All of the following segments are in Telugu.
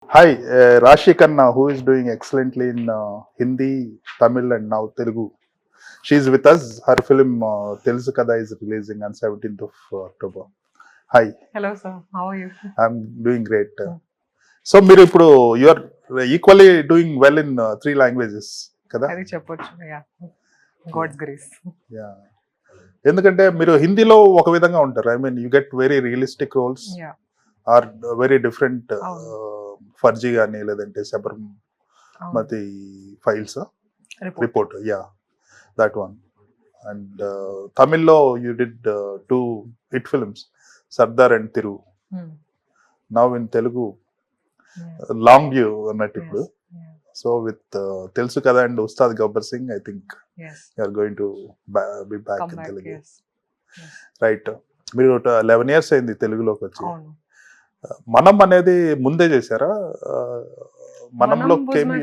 Hi, Raashii Khanna, who is doing excellently in Hindi, Tamil, and now Telugu. She is with us. Her film Telusu Kada is releasing on 17th of October. Hi, Hello, sir. How are you? I'm doing great. So, మీరు ఇప్పుడు you are equally doing well in three languages, కదా? అది చెప్పొచ్చు. Yeah God's grace. యా, ఎందుకంటే మీరు హిందీలో ఒక విధంగా ఉంటారు. I mean you get very realistic roles yeah are very different. అవును. ఫర్జీ కానీ లేదంటే Sabarmati files report, yeah, that one. And తమిళ్లో you did two hit films, Sardar and Thiru. Now in Telugu long view అన్నట్టు ఇప్పుడు. సో విత్ తెలుసు కదా and Ustaad Gabbar Singh, I think you are going to be back in Telugu, right? మీరు 11 years అయింది తెలుగులోకి వచ్చి. మనం అనేది ముందే చేశారా? మనంలో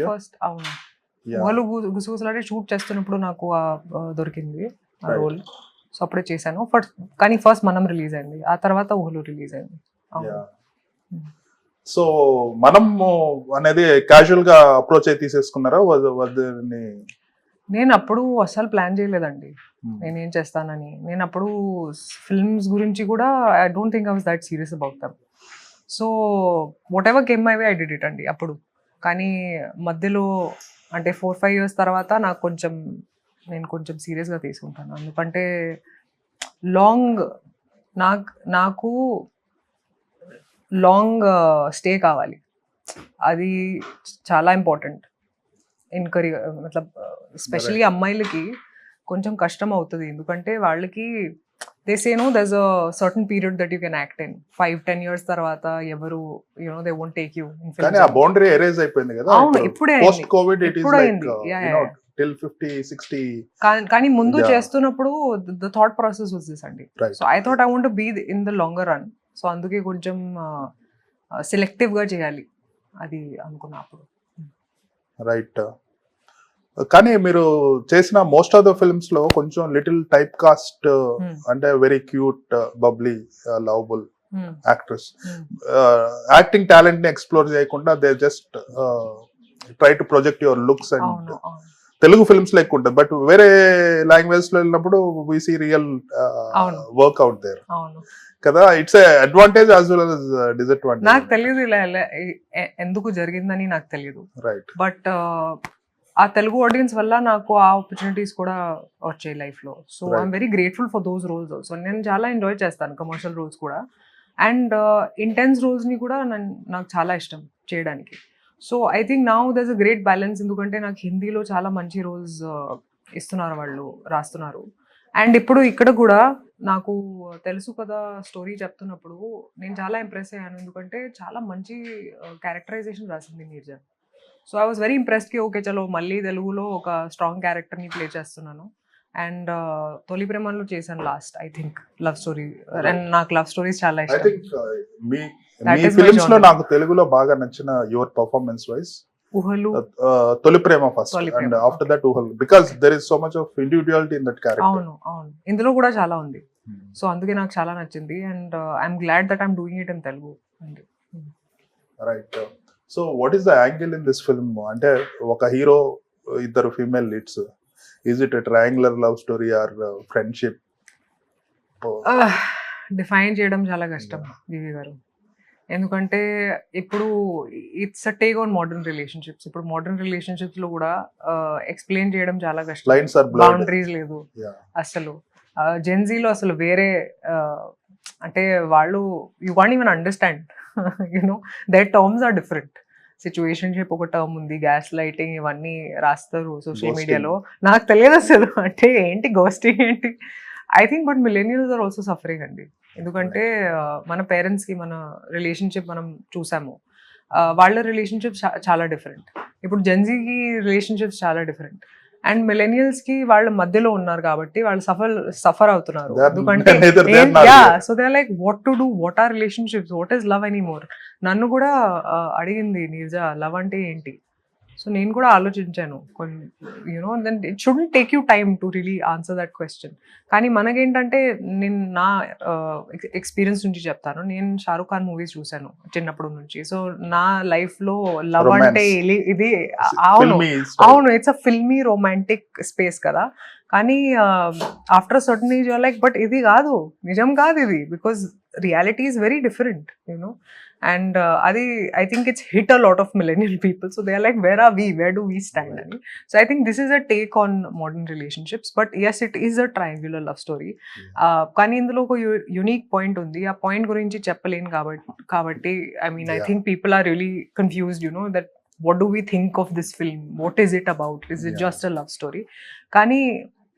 ఫస్ట్ అవును గుసగుసలాడే షూట్ చేస్తున్నప్పుడు నాకు దొరికింది ఆ రోల్. సో అప్పుడే చేశాను. కానీ ఫస్ట్ మనం రిలీజ్ అయింది, ఆ తర్వాత ఊహలు రిలీజ్ అయింది. సో మనం అనేది క్యాజువల్ గా అప్రోచ్ అయి తీసేసుకున్నారా? నేను అప్పుడు అస్సలు ప్లాన్ చేయలేదండి నేనేం చేస్తానని. నేను అప్పుడు ఫిల్మ్స్ గురించి కూడా I don't think I was that serious about them. So what ever came my way I did it అండి అప్పుడు. కానీ మధ్యలో అంటే 4-5 years తర్వాత నేను కొంచెం సీరియస్గా తీసుకుంటాను. ఎందుకంటే నాకు లాంగ్ స్టే కావాలి. అది చాలా ఇంపార్టెంట్ ఇన్ కెరీర్. మతలబ్ స్పెషలీ అమ్మాయిలకి కొంచెం కష్టం అవుతుంది. ఎందుకంటే వాళ్ళకి they say no, there's a certain period that you can act in. 5-10 years తర్వాత ఎవరు they won't take you in films. కానీ ఆ బౌండరీ ఎరేజ్ అయిపోయింది కదా. అవును, ఇప్పుడే post Covid it is like till 50-60. కానీ ముందు చేస్తున్నప్పుడు the thought process was this అండి. So I thought I want to be in the longer run. So అందుకే కొంచెం సెలెక్టివ్ గా చేయాలి అది అనుకున్నా అప్పుడు. రైట్. కానీ మీరు చేసిన మోస్ట్ ఆఫ్ ద ఫిల్మ్స్ లో కొంచెం లిటిల్ టైప్ కాస్ట్, అంటే very cute, bubbly, lovable actress. Acting talent ని ఎక్స్ప్లోర్ చేయకుండా they just try to project your looks and Telugu films లో ఎక్కువ ఉంటుంది. బట్ వేరే లాంగ్వేజ్ లో వెళ్ళినప్పుడు we see real work out there కదా. It's advantage as well as disadvantage. నాకు తెలియదు ఇలా ఎందుకు జరిగిందని నాకు తెలియదు. రైట్. బట్ ఆ తెలుగు ఆడియన్స్ వల్ల నాకు ఆ ఆపర్చునిటీస్ కూడా వచ్చాయి లైఫ్లో. So I'm very grateful for those roles also. నేను చాలా ఎంజాయ్ చేస్తాను కమర్షియల్ రోల్స్ కూడా, అండ్ ఇంటెన్స్ రోల్స్ని కూడా నాకు చాలా ఇష్టం చేయడానికి. So I think now there's a great balance. ఎందుకంటే నాకు హిందీలో చాలా మంచి రోల్స్ ఇస్తున్నారు, వాళ్ళు రాస్తున్నారు. అండ్ ఇప్పుడు ఇక్కడ కూడా నాకు తెలుసు కదా స్టోరీ చెప్తున్నప్పుడు నేను చాలా ఇంప్రెస్ అయ్యాను. ఎందుకంటే చాలా మంచి క్యారెక్టరైజేషన్ రాసింది Neerja. So I was very impressed కి ఓకే చలో మళ్ళీ తెలుగులో ఒక స్ట్రాంగ్ క్యారెక్టర్ని ప్లే చేస్తున్నాను. అండ్ తొలి ప్రేమలో చేశాను last, I think love story. And నాకు లవ్ స్టోరీస్ చాలా ఇష్టం. మీ ఫిల్మ్స్ లో నాకు తెలుగులో బాగా నచ్చిన your performance wise Oohalu, Tholi Prema first and after that Oohalu, because there is so much of individuality in that character. అవును అవును, ఇందులో కూడా చాలా ఉంది. సో అందుకే నాకు చాలా నచ్చింది. And I'm glad that I'm doing it in Telugu. Right. So what is the angle in this film? అంటే ఒక హీరో, ఇద్దరు female leads. Is it a triangular love story or friendship? Define చేయడం చాలా కష్టం జీవి గారు. ఎందుకంటే ఇప్పుడు it's a take on modern relationships. ఇప్పుడు మోడర్న్ రిలేషన్షిప్స్ లో కూడా ఎక్స్ప్లెయిన్ చేయడం చాలా కష్టం. బౌండరీస్ లేదు అసలు. జెన్జీలో అసలు వేరే అంటే వాళ్ళు you can't even understand their terms are different. Situationship ఒక టర్మ్ ఉంది, గ్యాస్ లైటింగ్ ఇవన్నీ రాస్తారు సోషల్ మీడియాలో. నాకు తెలియదు అసలు అంటే ఏంటి గోస్టింగ్ ఏంటి. I think but millennials are also suffering అండి. ఎందుకంటే మన పేరెంట్స్కి మన రిలేషన్షిప్ మనం చూసాము, వాళ్ళ రిలేషన్షిప్స్ చాలా డిఫరెంట్. ఇప్పుడు జెన్జీకి రిలేషన్షిప్స్ చాలా డిఫరెంట్. అండ్ మిలేనియల్స్కి వాళ్ళ మధ్యలో ఉన్నారు కాబట్టి వాళ్ళు సఫర్ అవుతున్నారు. ఎందుకంటే so they are like what to do, what are relationships, what is love any more. నన్ను కూడా అడిగింది నీర్జా లవ్ అంటే ఏంటి. సో నేను కూడా ఆలోచించాను కొన్ని, you know, then it shouldn't take you time to really answer that question. కానీ మనకేంటంటే, నేను నా ఎక్స్పీరియన్స్ నుంచి చెప్తాను. నేను షారూఖ్ ఖాన్ మూవీస్ చూశాను చిన్నప్పుడు నుంచి. సో నా లైఫ్లో లవ్ Romance. అంటే ఇది అవును Filmy style. అవును, it's a filmy romantic space కదా. కానీ after certain age you're like, but ఇది కాదు, నిజం కాదు ఇది, because reality is very different, you know. And అది I think it's hit a lot of millennial people. So they are like, where are we, where do we stand అని. So I think this is a take on modern relationships. But yes, it is a triangular love story. కానీ ఇందులో ఒక యునిక్ పాయింట్ ఉంది. ఆ పాయింట్ గురించి చెప్పలేను కాబట్టి I mean, I think people are really confused, you know, that what do we think of this film? What is it about? Is it just a love story? Kani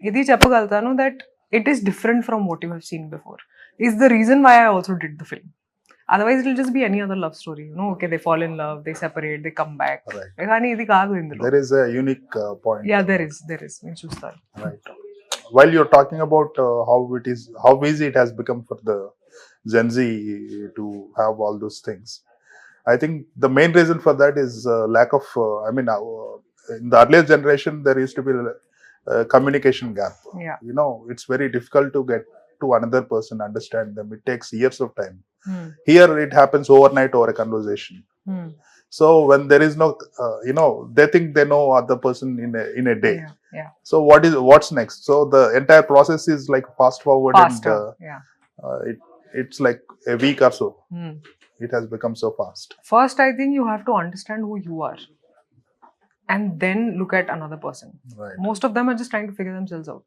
idi cheppagaltanu that it is different from what you have seen before. Is the reason why I also did the film. Otherwise it will just be any other love story, you know. Okay, they fall in love, they separate, they come back. Kani idi kaadu indulo. There is a unique point. Yeah, there is. Nenu chustaru. Right. While you're talking about how easy it has become for the Gen Z to have all those things, I think the main reason for that is lack of, in the earlier generation, there used to be a communication gap. Yeah. You know, it's very difficult to get to another person, understand them. It takes years of time. Here, it happens overnight over a conversation. So when there is no, they think they know other person in a day. Yeah. So what's next? So the entire process is like fast forward. Faster. And it's like a week or so. It has become so fast. First, I think you have to understand who you are and then look at another person. Right. Most of them are just trying to figure themselves out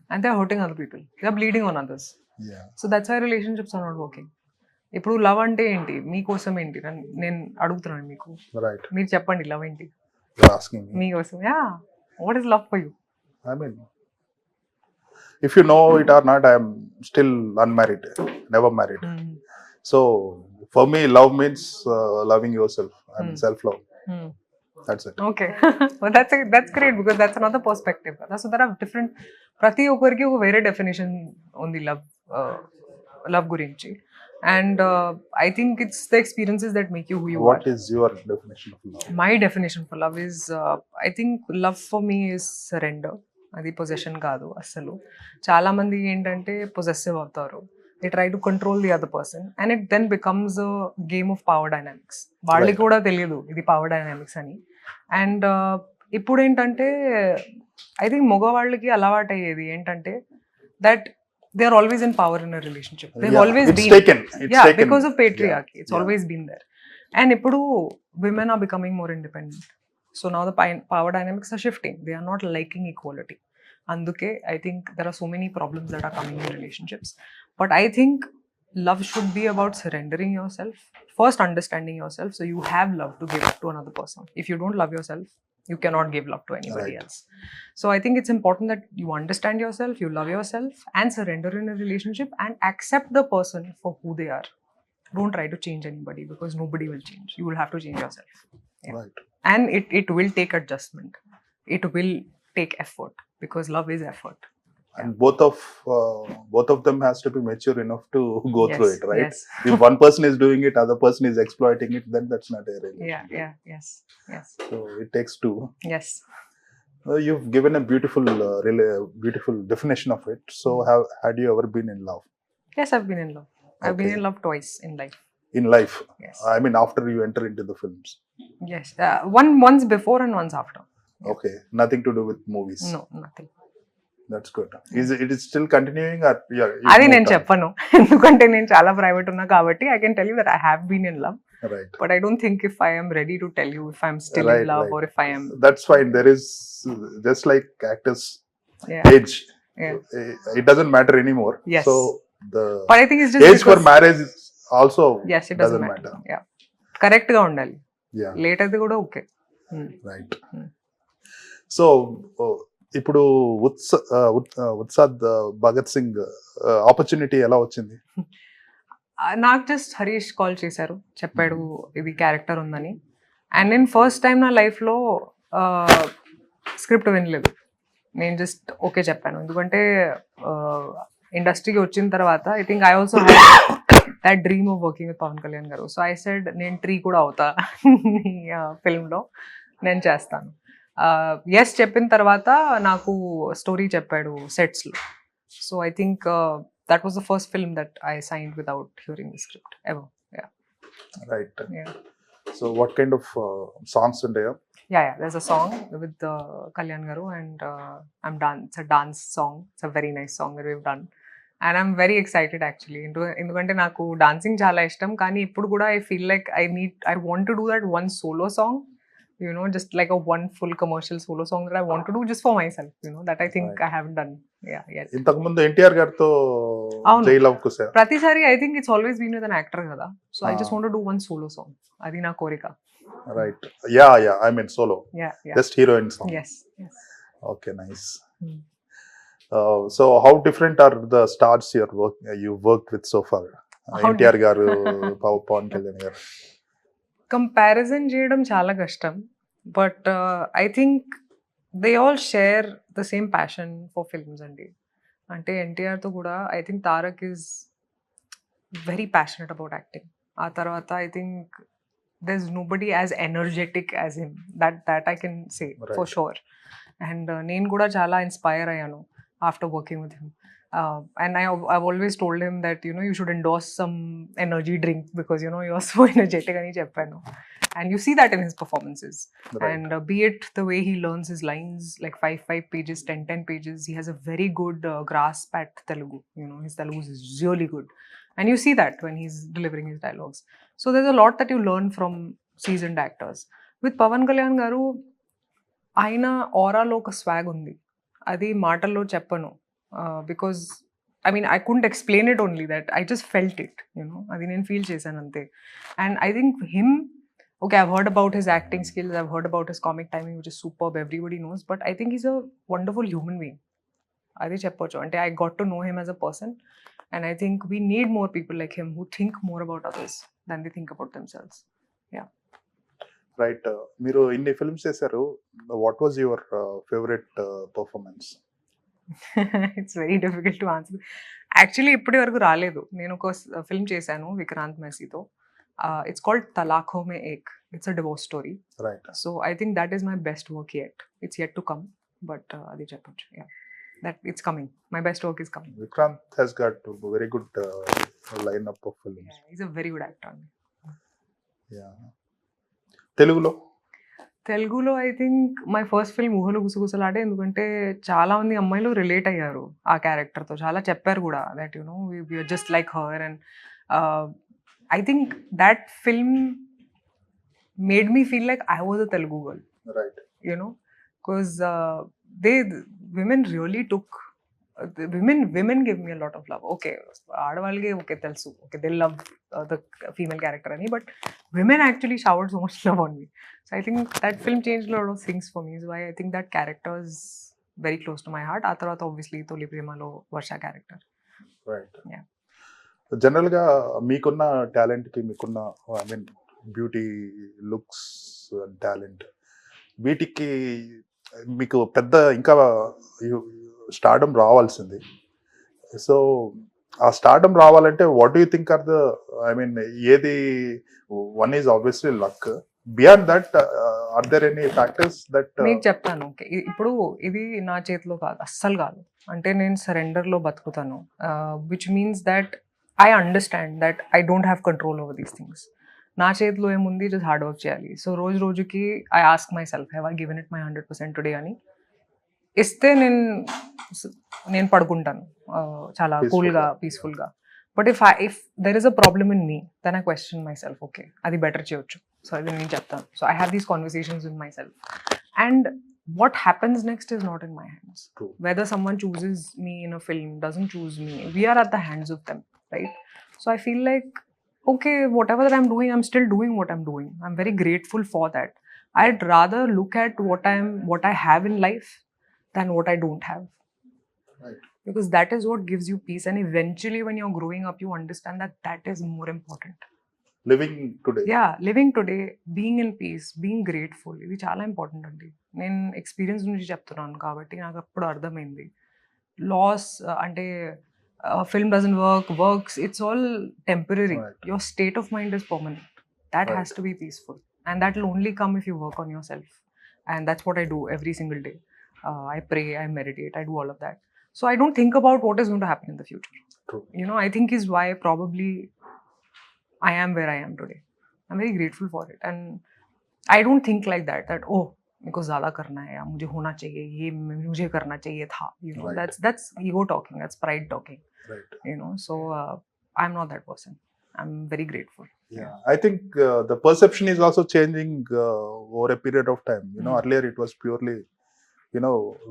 and they're hurting other people. They're bleeding on others. Yeah. So that's why relationships are not working. ఇప్పుడు లవ్ అంటే ఏంటి, మీకోసం ఏంటి నేను అడుగుతున్నాను మీకు. Right. మీరు చెప్పండి, లవ్ ఏంటి? You're asking me. మీకోసం. Yeah. What is love for you? I mean, if you know it or not, I am still unmarried, never married. So for me, love means loving yourself. I mean, self-love. That's it. Okay. Well, that's great because that's another perspective. So there are different. ప్రతి ఒక్కరికి ఒక వేరే డెఫినేషన్ ఉంది లవ్ గురించి. And I think it's the experiences that make you who you are. What is your definition of love? My definition for love is, I think love for me is surrender. అది పొజెషన్ కాదు అస్సలు. చాలా మంది ఏంటంటే పొజెసివ్ అవుతారు. They try to control the other person and it then becomes a game of power dynamics. వాళ్ళకి కూడా తెలియదు ఇది పవర్ డైనామిక్స్ అని. అండ్ ఇప్పుడు ఏంటంటే ఐ థింక్ మగవాళ్ళకి అలవాటు అయ్యేది ఏంటంటే that they are always in power in a relationship. They've always been. It's taken. Because of patriarchy. It's always been there. And ippudu women are becoming more independent. So now the power dynamics are shifting. They are not liking equality. Anduke, I think there are so many problems that are coming in relationships. But I think love should be about surrendering yourself. First, understanding yourself. So you have love to give to another person. If you don't love yourself, you cannot give love to anybody else. So I think it's important that you understand yourself, you love yourself and surrender in a relationship and accept the person for who they are. Don't try to change anybody because nobody will change. You will have to change yourself. Yeah. Right. And it will take adjustment. It will take effort because love is effort. And both of them has to be mature enough to go through it, right? Yes. If one person is doing it, other person is exploiting it, then that's not a relationship. Yes. So it takes two. Yes. You've given a beautiful definition of it. So had you ever been in love? Yes, I've been in love. I've been in love twice in life. In life? Yes. I mean, after you enter into the films? Yes. Once before and once after. Okay. Nothing to do with movies? No, nothing. That's good. It is still continuing or అది నేను చెప్పను ఎందుకంటే నేను చాలా ప్రైవేట్ ఉన్నా కాబట్టి I can tell you that I have been in love. Right. But I don't think if I am ready to tell you if I'm still in love or if I am. That's fine. There is just like actors age. Yeah. It doesn't matter anymore. Yes. So but I think it's just age for marriage also yes, it doesn't matter. Yeah. Correct గా ఉండాలి. Yeah. Late అయితే కూడా okay. Right. So ఇప్పుడు ఉత్సాద్ భగత్ సింగ్ ఆపర్చునిటీ ఎలా వచ్చింది? నాకు జస్ట్ హరీష్ కాల్ చేశారు, చెప్పాడు ఇది క్యారెక్టర్ ఉందని. అండ్ నేను ఫస్ట్ టైం నా లైఫ్లో స్క్రిప్ట్ వినలేదు. నేను జస్ట్ ఓకే చెప్పాను. ఎందుకంటే ఇండస్ట్రీకి వచ్చిన తర్వాత I think I also had that dream of working with Pawan Kalyan garu. So I said నేను ట్రీ కూడా అవుతా ఫిల్మ్లో. నేను చేస్తాను. ఎస్ చెప్పిన తర్వాత నాకు స్టోరీ చెప్పాడు సెట్స్లో. So I think that was the first film that I signed without hearing the script ever. Right. So what kind of songs ఉంటాయా? Yeah, there's a song with Kalyan garu and it's a dance song. It's a very nice song that we've done. And I'm very excited actually. ఎందుకంటే నాకు డాన్సింగ్ చాలా ఇష్టం, కానీ ఇప్పుడు కూడా I feel like I want to do that one solo song, you know, just like a one full commercial solo song that I want to do just for myself, you know, that I think Right. I haven't done. Yeah, yes. ఇంతకు ముందు ఎన్టీఆర్ గారితో అవును. జై లవ్ కుశ ప్రతిసారి I think it's always been with an actor కదా. So I just want to do one solo song. అది నా కోరిక. Right. Yeah. I mean solo. Yeah. Just heroine song. Yes. Okay, nice. So how different are the stars you worked with so far? NTR garu, Pawan Kalyan garu. Comparison చేయడం చాలా కష్టం, but I think they all share the same passion for films అండి. అంటే ఎన్టీఆర్ తో కూడా I think Tarak is very passionate about acting. ఆ తర్వాత I think there's nobody as energetic as him. That I can say for sure. And నేను కూడా చాలా ఇన్స్పైర్ అయ్యాను after working with him. And I've always told him that, you know, you should endorse some energy drink because, you know, you're so energetic అని చెప్పాను. And you see that in his performances. Right. And be it the way he learns his lines, like 5 pages, 10 pages. He has a very good grasp at Telugu. You know, his Telugu is really good. And you see that when he's delivering his dialogues. So there's a lot that you learn from seasoned actors. With Pawan Kalyan garu, ఆయన ఆరాలో ఒక స్వాగ్ ఉంది, అది మాటల్లో చెప్పను. Because I mean I couldn't explain it only that I just felt it, you know, అది నేను ఫీల్ చేశాను అంతే. And I think him, okay, I've heard about his acting skills, I've heard about his comic timing, which is superb, everybody knows, but I think he's a wonderful human being. అది చెప్పొచ్చు. అంటే I got to know him as a person, and I think we need more people like him who think more about others than they think about themselves. Yeah. Right. మీరు ఇన్ని ఫిల్మ్స్ చేశారు, what was your favourite performance? It's very difficult to answer. Actually ఇప్పటి వరకు రాలేదు. నేను ఒక ఫిల్మ్ చేశాను Vikrant మెస్సీతో. It's called Talaakhon Mein Ek. It's a divorce story. Right. So I think that is my best work yet. It's yet to come, but adi cheppochu. Yeah, that it's coming. My best work is coming. Vikrant has got a very good lineup of films. Yeah, he's a very good actor. Yeah. తెలుగులో I think my first film ఊహలు గుసగుసలాడే, ఎందుకంటే చాలా మంది అమ్మాయిలు రిలేట్ అయ్యారు ఆ క్యారెక్టర్తో, చాలా చెప్పారు కూడా that you know we are just like her. And I think that film made me feel like I was a Telugu girl. Right. You know, because women really took, women gave me a lot of love. Okay, aadavallage okay telusu, okay, they love the female character ani, but women actually showered so much love on me. So I think that film changed a lot of things for me. So I think that character is very close to my heart. ఆ తర్వాత obviously Tholi Prema లో వర్ష character. Right. Yeah. జనరల్గా మీకున్న టాలెంట్కి, మీకున్న I mean beauty, looks, talent, వీటికి మీకు పెద్ద ఇంకా స్టార్డమ్ రావాల్సింది. సో ఆ స్టార్డమ్ రావాలంటే what do you think are the, I mean ఏది, one is obviously luck, beyond that are there any factors that? మీకు చెప్తాను. ఓకే, ఇప్పుడు ఇది నా చేతిలో కాదు, అస్సలు కాదు. అంటే నేను సరెండర్లో బతుకుతాను, which means that I understand that I don't have control over these things. నా చేతిలో ఏముంది, జస్ట్ హార్డ్ వర్క్ చేయాలి. సో రోజుకి I ask myself, have I given it my 100% today అని. ఇస్తే నేను పడుకుంటాను చాలా కూల్గా, పీస్ఫుల్గా. But if there is a problem in me, then I question myself, okay అది బెటర్ చేయొచ్చు. సో అది నేను చెప్తాను. So I have these conversations with myself. And what happens next is not in my hands. True. Whether someone chooses me in a film, doesn't choose me, we are at the hands of them, right? So I feel like, okay, whatever that I'm doing, I'm still doing what I'm doing. I'm very grateful for that. I'd rather look at what I have in life than what I don't have. Right. Because that is what gives you peace. And eventually when you're growing up, you understand that that is more important. Living today. Yeah, living today, being in peace, being grateful, ఇది చాలా ఇంపార్టెంట్ అండి. నేను ఎక్స్పీరియన్స్ నుంచి చెప్తున్నాను కాబట్టి నాకు అప్పుడు అర్థమైంది. లాస్ అంటే film doesn't works, it's all temporary. Your state of mind is permanent. That has to be peaceful, and that will only come if you work on yourself. and that's what I do every single day. I pray, I meditate, I do all of that. So I don't think about what is going to happen in the future. True. I think is why probably I am where I am today. I'm very grateful for it, and I don't think like that oh मेरे को ज़्यादा करना है या मुझे होना चाहिए ये मुझे करना चाहिए था. Right. That's ego talking, that's pride talking. Right. So I'm not that person. I'm very grateful. Yeah, I think the perception is also changing over a period of time. Earlier it was purely,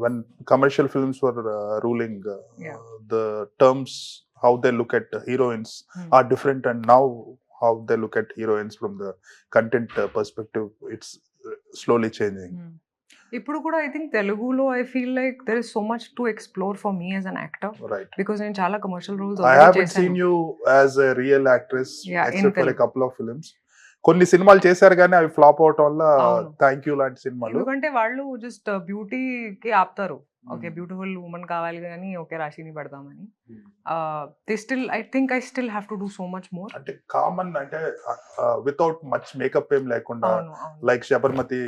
when commercial films were ruling, the terms how they look at heroines are different, and now how they look at heroines from the content perspective, it's slowly changing. ఇప్పుడు కూడా I think Telugulo I feel like there is so much to explore for me as an actor. Right. Because నేను చాలా commercial roles I haven't seen you as a real actress except for a couple of films. కొన్ని సినిమాలు చేశారు కానీ అవి ఫ్లాప్ అవటం వల్ల థ్యాంక్ యూ లాంటి సినిమాలు. ఎందుకంటే వాళ్ళు జస్ట్ బ్యూటీకి ఆపుతారు. ఓకే బ్యూటిఫుల్ ఉమెన్ కావాలి కానీ ఓకే రాశిని పెడదామని. They still I think I still have to do so much more. అంటే కామన్ అంటే వితౌట్ మచ్ మేకప్ ఏం లేకుండా లైక్ శబర్మతి,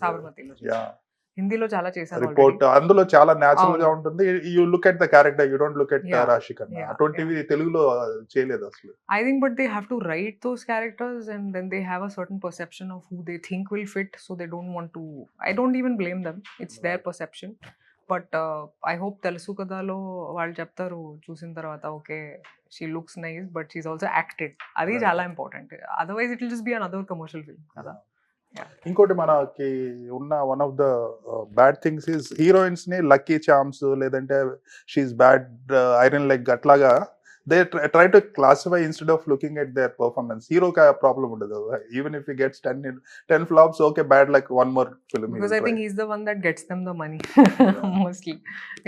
సాబర్మతిలో హిందీలో చాలా చేశారు రిపోర్ట్, అందులో చాలా న్యాచురల్ గా ఉంటుంది. You look at the character, you don't look at రాశి ఖన్నా. అటువంటివి తెలుగులో చేయలేదు అసలు. I think but they have to write those characters and then they have a certain perception of who they think will fit, so they don't want to. I don't even blame them, it's their perception. But I hope Telusu Kadalo వాళ్ళు చెప్తారు చూసిన తర్వాత okay she looks nice but she's also acted. అది చాలా important. Otherwise it will just be another commercial film కదా. ఇంకోటి మనకి ఉన్న one of the bad things is heroines ని లక్కీ చామ్స్ లేదంటే షీఈస్ బ్యాడ్ ఐరన్ లెగ్ అట్లాగా they try to classify instead of looking at there performance. హీరోకి ప్రాబ్లం ఉండదు. Even if he gets 10 flops okay bad luck one more film. Because I think he's the one that gets them the money mostly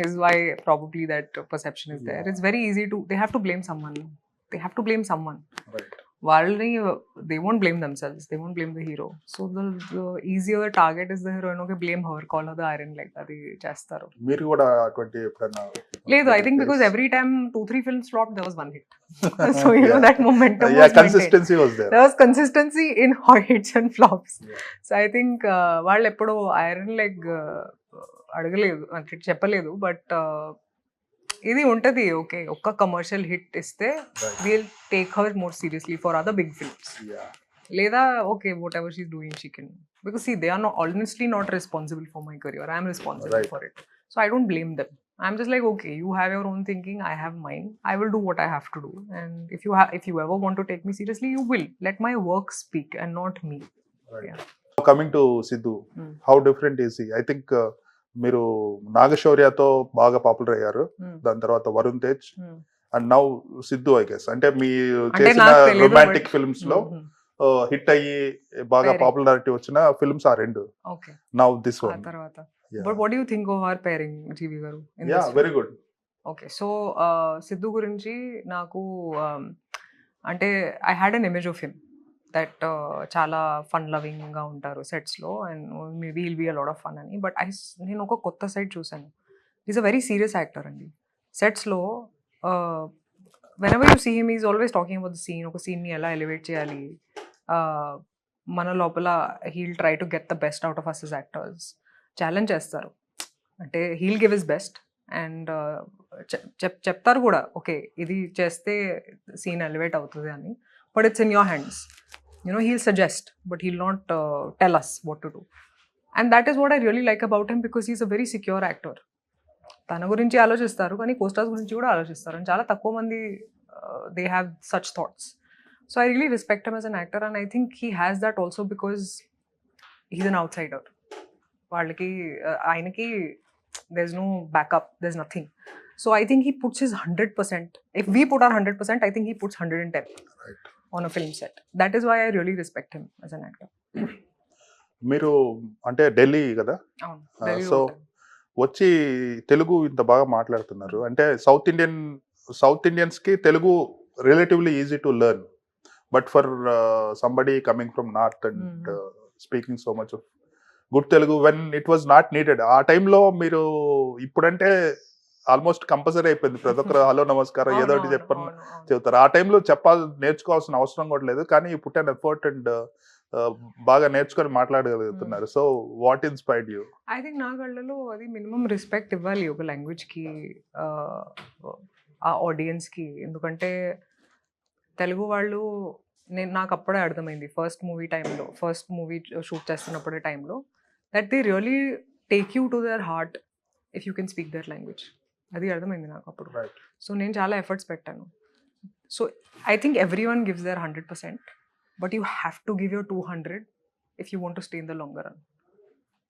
is why probably that perception is there. It's very easy to, they have to blame someone. Right. వాళ్ళని they won't blame themselves, they won't blame the hero, so the easier target is the heroine. Okay, blame her, call her the iron leg, అది చేస్తారు. మీరు కూడా అటువంటి ఎప్పుడన్నా లేదు. I think because every time 2-3 films flopped there was one hit. So that momentum was consistency was there. There was consistency in hits and flops. So I think వాళ్ళు ఎప్పుడు ఐరన్ లెగ్ అడగలేదు అంటే చెప్పలేదు. బట్ ఇది ఉంటుంది ఓకే ఒక్క కమర్షియల్ హిట్ ఇస్తే will take her more seriously for other big films. లేదా okay whatever she's doing she can, because see they are honestly not responsible for my career, I am responsible for it. So I don't blame them. I'm just like okay, you have your own thinking, I have mine, I will do what I have to do, and if you ever want to take me seriously, you will let my work speak and not me. Coming to Sidhu, how different is he? I think మీరు నాగశౌర్యతో బాగా పాపులర్ అయ్యారు, దాని తర్వాత Varun Tej, and now Siddhu. I guess అంటే మీ చేసిన రొమాంటిక్ ఫిల్మ్స్ లో హిట్ అయ్యి బాగా పాపులారిటీ వచ్చిన ఫిల్మ్స్ ఆ రెండు. Now this one. But what do you think of our pairing, జీవి గారు? Yeah, very good. Okay, so Siddhu గురించి నాకు అంటే I had an image of him that చాలా ఫన్ లవింగ్గా ఉంటారు సెట్స్లో and maybe will be a lot of fun అని. బట్ నేను ఒక కొత్త సైడ్ చూసాను. Is a very serious actor అండి. సెట్స్లో whenever you see him is always talking about the scene. ఒక సీన్ని ఎలా ఎలివేట్ చేయాలి, మన లోపల he'll try to get the best out of us as actors. Challenge చేస్తారు అంటే he'll give his best and చెప్తారు కూడా ఓకే ఇది చేస్తే సీన్ ఎలివేట్ అవుతుంది అని. But it's in your hands. He'll suggest, but he'll not tell us what to do. And that is what I really like about him, because he's a very secure actor. తన గురించి ఆలోచిస్తారు కానీ కోస్టార్స్ గురించి కూడా ఆలోచిస్తారు, and చాలా తక్కువ మంది they have such thoughts. So I really respect him as an actor, and I think he has that also because he's an outsider. వాళ్ళకి ఆయనకి there's no backup, there's nothing. So I think he puts his 100%. If we put our 100%, I think he puts 110. Right. On a film set. That is why I really respect him as an actor. మీరు అంటే ఢిల్లీ కదా, సో వచ్చి తెలుగు ఇంత బాగా మాట్లాడుతున్నారు అంటే సౌత్ ఇండియన్స్ కి Telugu relatively easy to learn, but for somebody coming from north and speaking so much of good Telugu when it was not needed. ఆ టైంలో మీరు ఇప్పుడంటే ఆల్మోస్ట్ కంపల్సరీ అయిపోయింది, ప్రతి ఒక్కరు హలో నమస్కారం ఏదో ఒకటి చెప్తారు. ఆ టైంలో నేర్చుకోవాల్సిన అవసరం కూడా లేదు, కానీ you put an effort and బాగా నేర్చుకొని మాట్లాడగలుగుతున్నారు. So what inspired you? I think నా కళ్ళలో అది మినిమం రెస్పెక్ట్ ఇవ్వాలి ఒక లాంగ్వేజ్కి, ఆ ఆడియన్స్కి. ఎందుకంటే తెలుగు వాళ్ళు, నాకు అప్పుడే అర్థమైంది ఫస్ట్ మూవీ షూట్ చేస్తున్నప్పుడే టైంలో, that they really take you to their heart if you can speak their language. అది అర్థమైంది నాకు అప్పుడు. రైట్. సో నేను చాలా ఎఫర్ట్స్ పెట్టాను. So I think everyone gives their 100%, but you have to give your 200 if you want to stay in the longer run.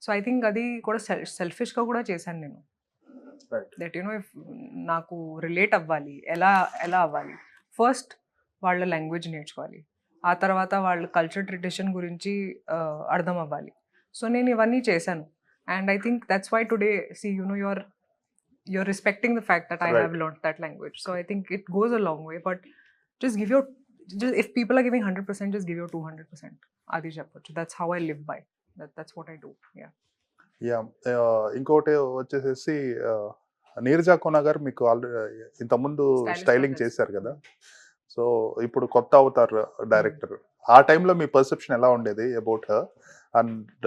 So I think అది కూడా సెల్ఫిష్గా కూడా చేశాను నేను. రైట్. దట్ యునో ఇఫ్ నాకు రిలేట్ అవ్వాలి, ఎలా అవ్వాలి, ఫస్ట్ వాళ్ళ లాంగ్వేజ్ నేర్చుకోవాలి, ఆ తర్వాత వాళ్ళ కల్చర్ ట్రెడిషన్ గురించి అర్థం అవ్వాలి. సో నేను ఇవన్నీ చేశాను. And I think that's why today see you're respecting the fact that I Right. have learned that language. So I think it goes a long way. But just if people are giving 100%, just give your 200%. Adi cheppochu. That's how I live by. That's what I do. Yeah. Yeah. ఇంకోటి వచ్చేసేసి నీరజా కోన గారు మీకు ఇంతకుముందు స్టైలింగ్ చేశారు కదా. సో ఇప్పుడు కొత్త అవతార్ డైరెక్టర్, ఆ టైంలో మీ పర్సెప్షన్ ఎలా ఉండేది అబౌట్ హర్? అండ్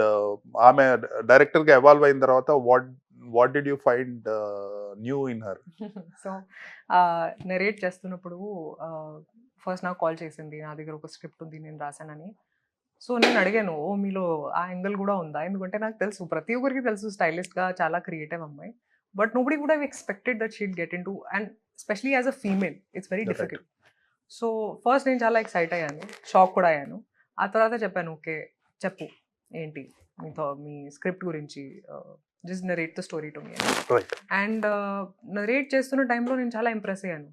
ఆమె డైరెక్టర్గా ఎవాల్వ్ అయిన తర్వాత what did you find new in her? So narrate చేస్తున్నప్పుడు ఫస్ట్ నాకు కాల్ చేసింది, నా దగ్గర ఒక స్క్రిప్ట్ ఉంది, నేను రాశానని. సో నేను అడిగాను, మీలో ఆ యాంగిల్ కూడా ఉందా? ఎందుకంటే నాకు తెలుసు, ప్రతి ఒక్కరికి తెలుసు స్టైలిస్ట్గా చాలా క్రియేటివ్ అమ్మాయి, but nobody would have expected that she'd get in to, and especially as a female it's very difficult. So first నేను చాలా ఎక్సైట్ అయ్యాను, షాక్ కూడా అయ్యాను. ఆ తర్వాత చెప్పాను, ఓకే చెప్పు ఏంటి మీ స్క్రిప్ట్ గురించి, just narrate the story to me. And narrate చేస్తున్న టైంలో నేను చాలా ఇంప్రెస్ అయ్యాను.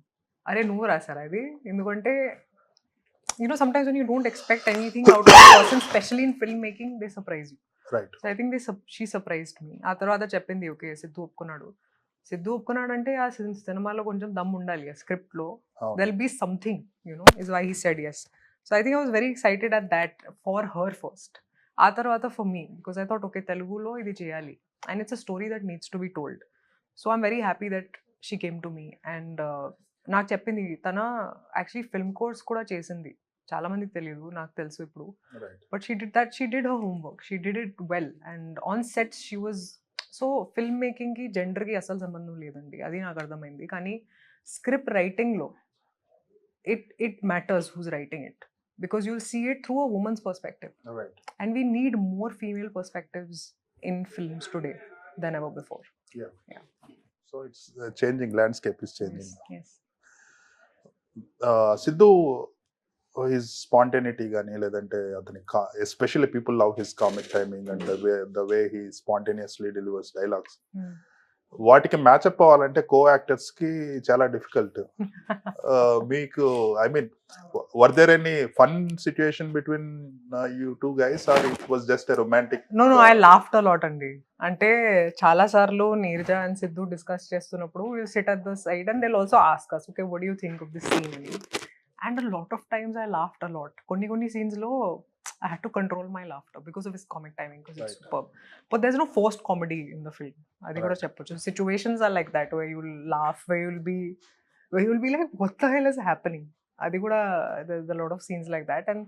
అరే నువ్వు రాసారా ఇది? ఎందుకంటే sometimes when you don't expect anything out of a person, especially in filmmaking, they surprise you. Right. So I think she surprised me. ఆ తర్వాత చెప్పింది, ఓకే సిద్ధు ఒప్పుకున్నాడు అంటే ఆ సినిమాలో కొంచెం దమ్ ఉండాలి, ఆ స్క్రిప్ట్ లో there'll be something, is why he said yes. So I think I was very excited at that for her first. ఆ తర్వాత for me, because I thought, okay, Telugulo ఇది చేయాలి and it's a story that needs to be told. So I'm very happy that she came to me and నాకు చెప్పింది, తన యాక్చువల్లీ ఫిల్మ్ కోర్స్ కూడా చేసింది, చాలా మందికి తెలియదు, నాకు తెలుసు ఇప్పుడు. But she did her homework, she did it well, and on sets she was so. Film మేకింగ్కి జెండర్కి అసలు సంబంధం లేదండి, అది నాకు అర్థమైంది. కానీ స్క్రిప్ట్ రైటింగ్లో it matters who's writing it, because you'll see it through a woman's perspective, and we need more female perspectives in films today than ever before. Yeah. So it's changing, landscape is changing. Yes. Sidhu, his spontaneity gaani ledante athani especially people love his comic timing and the way he spontaneously delivers dialogues. వాటికి మ్యాచ్అప్ అవ్వాలంటే కో యాక్టర్స్ కి చాలా డిఫికల్ట్. మీకు I mean were there any fun situation between you two guys or it was just a romantic? No I laughed a lot అండి. అంటే చాలా సార్లు నీరజ అండ్ సిద్ధు డిస్కస్ చేస్తున్నప్పుడు will sit at the side and they will also ask us, okay, what do you think of this scene? And a lot of times I laughed a lot. కొన్ని scenes లో I had to control my laughter because of his comic timing, because it's superb. But there's no forced comedy in the film. Adi kuda cheppochu. Situations are like that where you'll laugh, where you'll be like, what the hell is happening? Adi kuda, there's a lot of scenes like that. And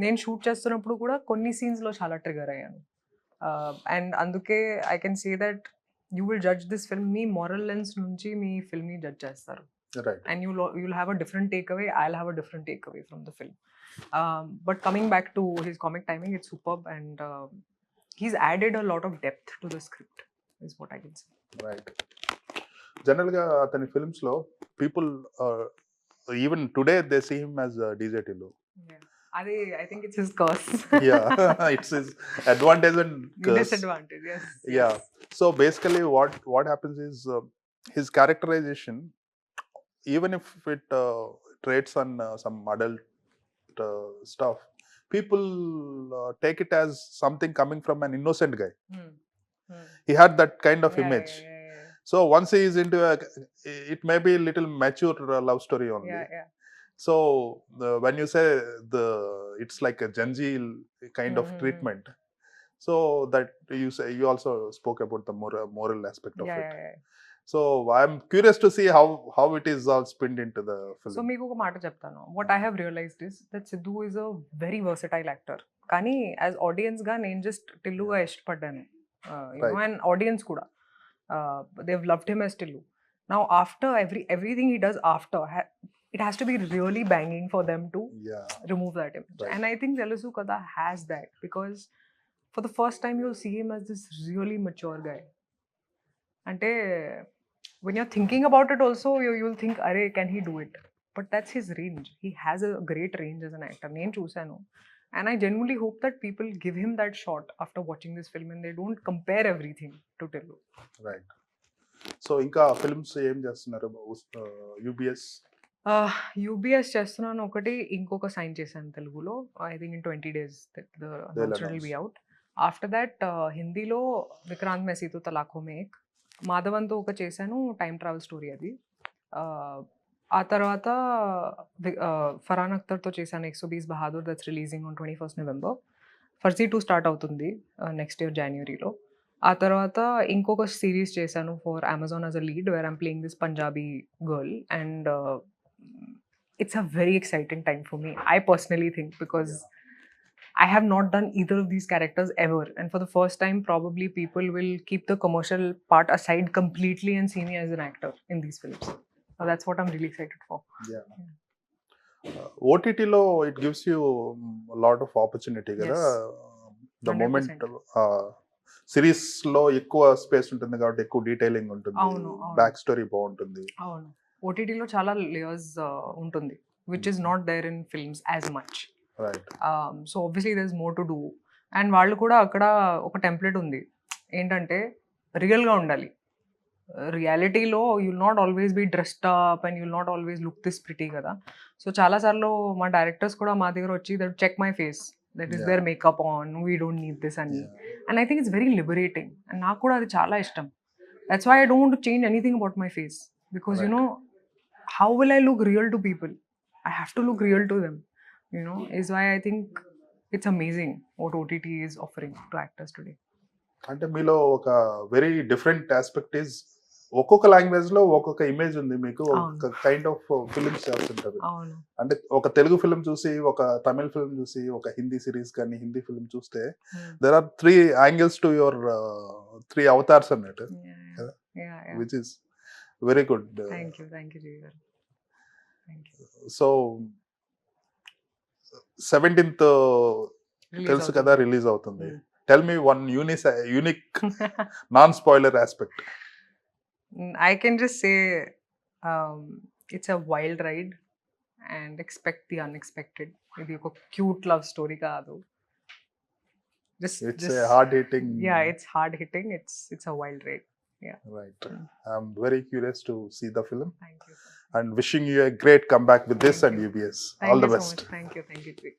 నేను షూట్ చేస్తున్నప్పుడు కూడా కొన్ని scenes లో చాలా ట్రిగర్ అయ్యాను. And అందుకే I can say that you will judge this film me moral lens నుంచి మీ film ని judge చేస్తారు. Right. And you'll have a different takeaway, I'll have a different takeaway from the film. But coming back to his comic timing, it's superb, and he's added a lot of depth to the script, is what I can say. Right. General ga atani films lo people even today they see him as DJ Tillu. Yeah, I think it's his curse. Yeah, it's his advantage and curse. Disadvantage, yes. Yeah. So basically what happens is his characterization, even if it trades on some adult stuff, people take it as something coming from an innocent guy. He had that kind of image. Yeah. So once he is into it may be a little mature love story only. Yeah. So when you say it's like a Genji kind of treatment, so that you also spoke about the moral aspect of it. Yeah. So I'm curious to see how it is all spinned into the film. So మీకు ఒక మాట చెప్తాను. What I have realized is that Siddhu is a very versatile actor. కానీ యాజ్ ఆడియన్స్గా నేను జస్ట్ టిల్లుగా ఇష్టపడ్డాను. అండ్ ఆడియన్స్ కూడా they loved him as Tillu. Now after everything he does after it has to be really banging for them to remove that image. Right. And I think Telusu Kada has that, because for the first time you'll see him as this really mature guy. Ante when you're thinking about it also, you'll think, "Arey, can he do it?" But that's his range. He has a great range as an actor. Nenu chusanu. And I genuinely hope that people give him that shot after watching this film and they don't compare everything to Telugu. Right. So ఇంకా ఫిల్మ్స్ ఏం చేస్తున్నారు? UBS యూబీఎస్ చేస్తున్నాను ఒకటి, ఇంకొక సైన్ చేశాను తెలుగులో. I think in 20 days the announcement will be out. After that హిందీలో విక్రాంత్ మెసీతో తలాఖో మే ఏక్, మాధవన్తో ఒక చేశాను, టైం ట్రావెల్ స్టోరీ అది. ఆ తర్వాత ఫరాన్ అఖ్తర్తో చేశాను 120 Bahadur, that's releasing on 21st November. Farzi 2 start అవుతుంది నెక్స్ట్ ఇయర్ జనవరిలో. ఆ తర్వాత ఇంకొక సిరీస్ చేశాను for Amazon as a lead, where I'm playing this Punjabi girl. And it's a very exciting time for me, I personally think, because I have not done either of these characters ever, and for the first time probably people will keep the commercial part aside completely and see me as an actor in these films. So that's what I'm really excited for. OTT లో it gives you a lot of opportunity కదా. The 100%. moment సిరీస్ లో ఎక్కువ స్పేస్ ఉంటుంది కాబట్టి ఎక్కువ డీటెయిలింగ్ ఉంటుంది, బ్యాక్ స్టోరీ బాగుంటుంది. అవును, ఓటీటీలో చాలా లేయర్స్ ఉంటుంది, which is not there in films as much. So obviously there is more to do. And వాళ్ళు కూడా అక్కడ ఒక టెంప్లెట్ ఉంది, ఏంటంటే రియల్గా ఉండాలి. రియాలిటీలో you'll not always be dressed up and you'll not always look this pretty కదా. సో చాలాసార్లు మా డైరెక్టర్స్ కూడా మా దగ్గర వచ్చి that check my face, that is there makeup on, we don't need this అని. And I think it's very liberating, and నాకు కూడా అది చాలా ఇష్టం. That's why I don't want to change anything about my face, because you know, how will I look real to people? I have to look real to them, you know, is why I think it's amazing what OTT is offering to actors today. అంటే మీలో ఒక వెరీ డిఫరెంట్ ఆస్పెక్ట్ ఇస్, ఒక్కొక్క లాంగ్వేజ్ లో ఒక్కొక్క ఇమేజ్ ఉంది మీకు, ఒక కైండ్ ఆఫ్ ఫిల్మ్స్ చేస్తుంటారు. అంటే ఒక తెలుగు ఫిల్మ్ చూసి, ఒక తమిళ ఫిల్మ్ చూసి, ఒక హిందీ సిరీస్ కానీ హిందీ ఫిల్మ్ చూస్తే there are 3 angles to your 3 avatars అన్నట్టు, which is very good. Thank you Jeevi garu. Thank you. So 17th తెలుసు కదా రిలీజ్ అవుతుంది. Tell me one unique non-spoiler aspect. I can just say it's a wild ride and expect the unexpected. Idi oka cute love story kaadu. It's a hard hitting. Yeah, it's hard hitting. It's a wild ride. Yeah. Right. I'm very curious to see the film. Thank you. And wishing you a great comeback with this and UBS. All the best. So much. Thank you.